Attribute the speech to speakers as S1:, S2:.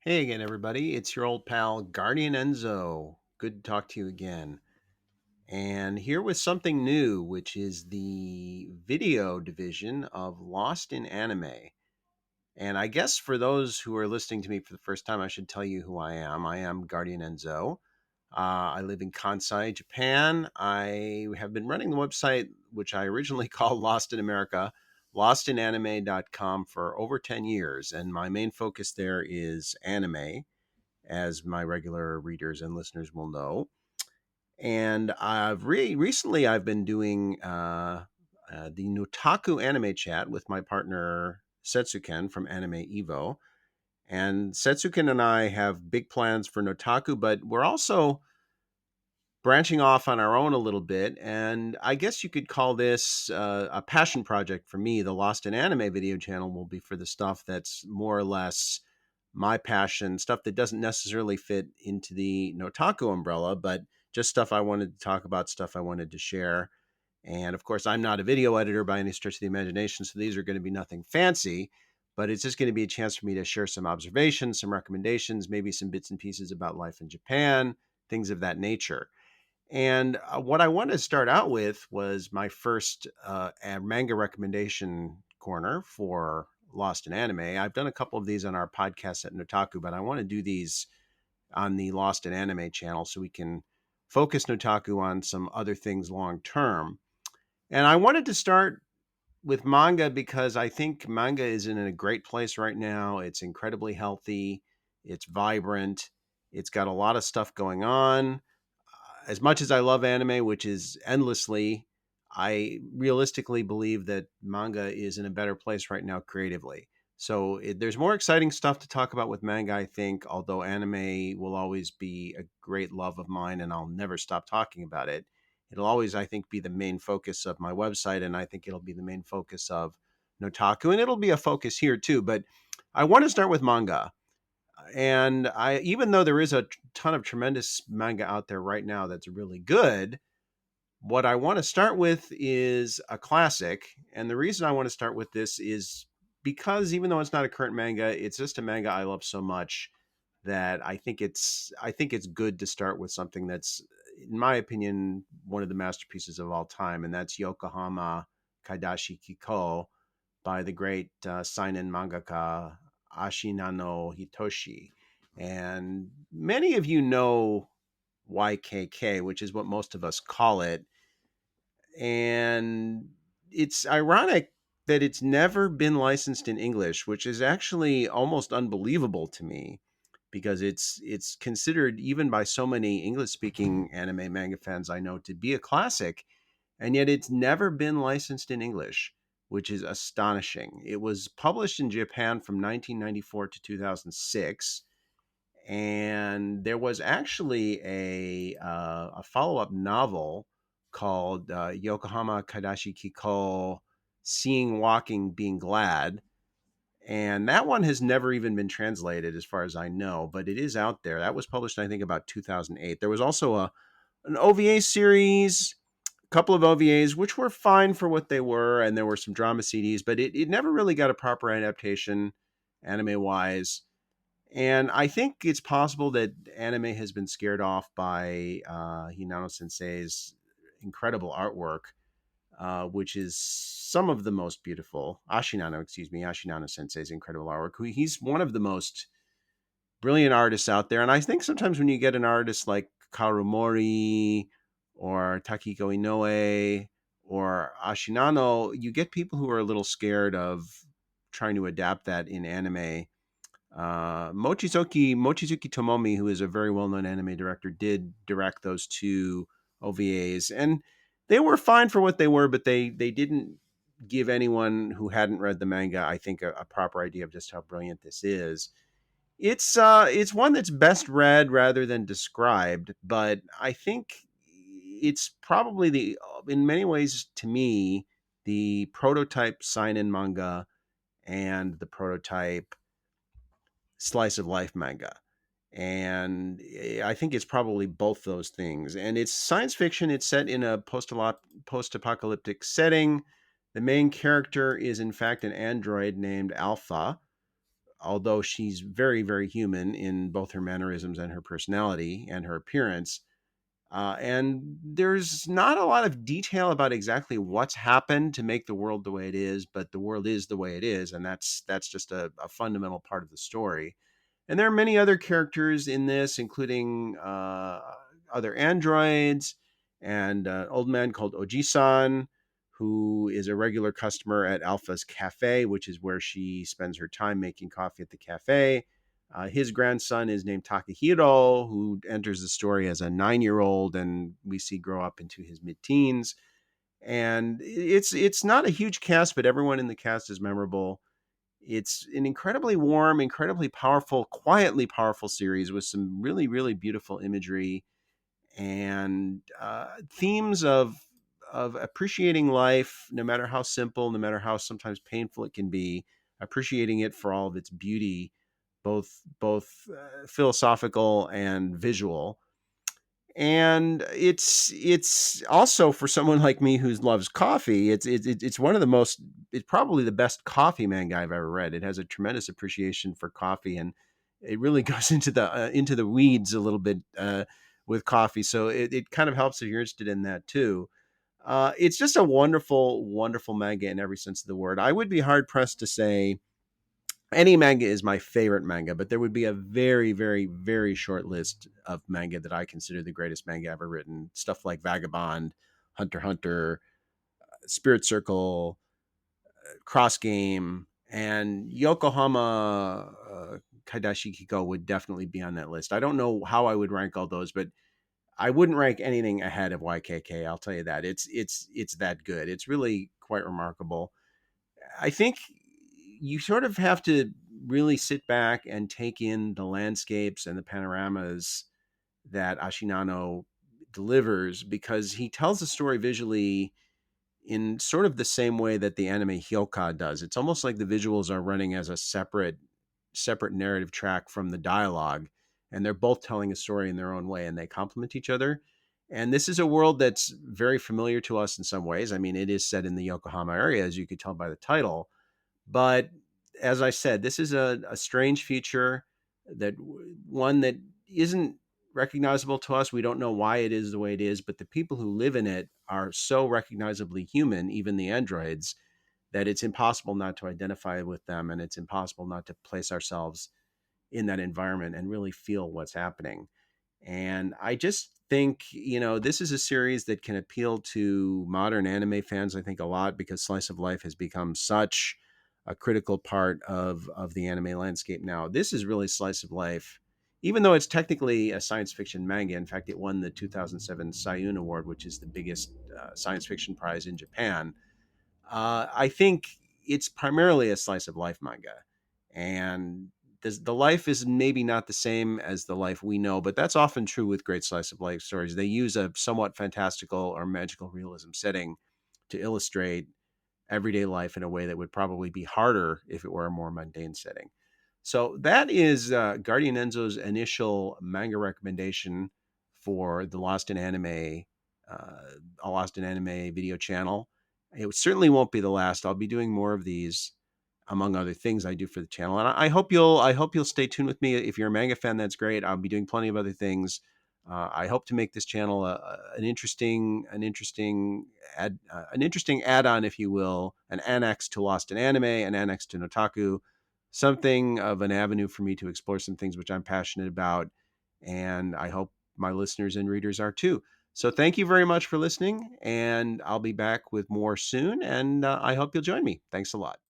S1: Hey again, everybody. It's your old pal, Guardian Enzo. Good to talk to you again. And here with something new, which is the video division of Lost in Anime. And I guess for those who are listening to me for the first time, I should tell you who I am. I am Guardian Enzo. I live in Kansai, Japan. I have been running the website, which I originally called Lost in America, lostinanime.com, for over 10 years. And my main focus there is anime, as my regular readers and listeners will know. And recently I've been doing the Notaku anime chat with my partner Setsuken from Anime Evo. And Setsuken and I have big plans for Notaku, but we're also branching off on our own a little bit. And I guess you could call this a passion project for me. The Lost in Anime video channel will be for the stuff that's more or less my passion, stuff that doesn't necessarily fit into the Notaku umbrella, but just stuff I wanted to talk about, stuff I wanted to share. And of course, I'm not a video editor by any stretch of the imagination, so these are going to be nothing fancy, but it's just going to be a chance for me to share some observations, some recommendations, maybe some bits and pieces about life in Japan, things of that nature. And what I wanted to start out with was my first manga recommendation corner for Lost in Anime. I've done a couple of these on our podcast at Notaku, but I want to do these on the Lost in Anime channel so we can focus Notaku on some other things long term. And I wanted to start with manga because I think manga is in a great place right now. It's incredibly healthy, it's vibrant, it's got a lot of stuff going on. As much as I love anime, which is endlessly, I realistically believe that manga is in a better place right now creatively. So there's more exciting stuff to talk about with manga, I think, although anime will always be a great love of mine and I'll never stop talking about it. It'll always, I think, be the main focus of my website, and I think it'll be the main focus of Notaku, and it'll be a focus here too. But I want to start with manga. And I, even though there is a ton of tremendous manga out there right now that's really good, what I want to start with is a classic. And the reason I want to start with this is because even though it's not a current manga, it's just a manga I love so much that I think it's good to start with something that's, in my opinion, one of the masterpieces of all time, and that's Yokohama Kaidashi Kikou by the great seinen mangaka Ashinano Hitoshi. And many of you know YKK, which is what most of us call it. And it's ironic that it's never been licensed in English, which is actually almost unbelievable to me because it's considered even by so many English speaking anime manga fans I know to be a classic, and yet it's never been licensed in English, which is astonishing. It was published in Japan from 1994 to 2006, and there was actually a follow up novel called Yokohama Kaidashi Kikou, Seeing Walking Being Glad. And that one has never even been translated as far as I know, but it is out there. That was published, I think, about 2008. There was also an OVA series, a couple of OVAs, which were fine for what they were, and there were some drama CDs, but it never really got a proper adaptation anime wise. And I think it's possible that anime has been scared off by Hinano Sensei's incredible artwork, which is some of the most beautiful. Ashinano Sensei's incredible artwork. He's one of the most brilliant artists out there. And I think sometimes when you get an artist like Karumori or Takiko Inoue or Ashinano, you get people who are a little scared of trying to adapt that in anime. Mochizuki Tomomi, who is a very well-known anime director, did direct those two OVAs, and they were fine for what they were, but they didn't give anyone who hadn't read the manga, I think, a proper idea of just how brilliant this is. It's one that's best read rather than described, but I think it's probably the, in many ways to me, the prototype seinen manga and the prototype slice of life manga. And I think it's probably both those things. And it's science fiction. It's set in a post-apocalyptic setting. The main character is, in fact, an android named Alpha, although she's very, very human in both her mannerisms and her personality and her appearance. And there's not a lot of detail about exactly what's happened to make the world the way it is, but the world is the way it is, and that's just a fundamental part of the story. And there are many other characters in this, including other androids and an old man called Oji-san, who is a regular customer at Alpha's cafe, which is where she spends her time making coffee at the cafe. His grandson is named Takahiro, who enters the story as a 9-year old, and we see grow up into his mid-teens. And it's not a huge cast, but everyone in the cast is memorable. It's an incredibly warm, incredibly powerful, quietly powerful series with some really, really beautiful imagery and themes of appreciating life, no matter how simple, no matter how sometimes painful it can be, appreciating it for all of its beauty, both philosophical and visual. And it's also for someone like me who loves coffee. It's one of the most, it's probably the best coffee manga I've ever read. It has a tremendous appreciation for coffee, and it really goes into the weeds a little bit with coffee. So it kind of helps if you're interested in that too. It's just a wonderful, wonderful manga in every sense of the word. I would be hard pressed to say any manga is my favorite manga, but there would be a very, very, very short list of manga that I consider the greatest manga ever written. Stuff like Vagabond, Hunter x Hunter, Spirit Circle, Cross Game, and Yokohama Kaidashi Kikou would definitely be on that list. I don't know how I would rank all those, but I wouldn't rank anything ahead of YKK. I'll tell you that it's that good. It's really quite remarkable. I think you sort of have to really sit back and take in the landscapes and the panoramas that Ashinano delivers, because he tells the story visually in sort of the same way that the anime Hyoka does. It's almost like the visuals are running as a separate narrative track from the dialogue, and they're both telling a story in their own way, and they complement each other. And this is a world that's very familiar to us in some ways. I mean, it is set in the Yokohama area, as you could tell by the title, but as I said, this is a strange feature, that one that isn't recognizable to us. We don't know why it is the way it is, but the people who live in it are so recognizably human, even the androids, that it's impossible not to identify with them, and it's impossible not to place ourselves in that environment and really feel what's happening. And I just think, this is a series that can appeal to modern anime fans, I think, a lot, because slice of life has become such a critical part of the anime landscape now. This is really slice of life, even though it's technically a science fiction manga. In fact, it won the 2007 Sayun Award, which is the biggest science fiction prize in Japan. I think it's primarily a slice of life manga, and the life is maybe not the same as the life we know, but that's often true with great slice of life stories. They use a somewhat fantastical or magical realism setting to illustrate everyday life in a way that would probably be harder if it were a more mundane setting. So that is Guardian Enzo's initial manga recommendation for the Lost in Anime, a Lost in Anime video channel. It certainly won't be the last. I'll be doing more of these, among other things I do for the channel. And I hope you'll stay tuned with me. If you're a manga fan, that's great. I'll be doing plenty of other things. I hope to make this channel an interesting add-on, if you will, an annex to Lost in Anime, an annex to Notaku, something of an avenue for me to explore some things which I'm passionate about, and I hope my listeners and readers are too. So thank you very much for listening, and I'll be back with more soon, and I hope you'll join me. Thanks a lot.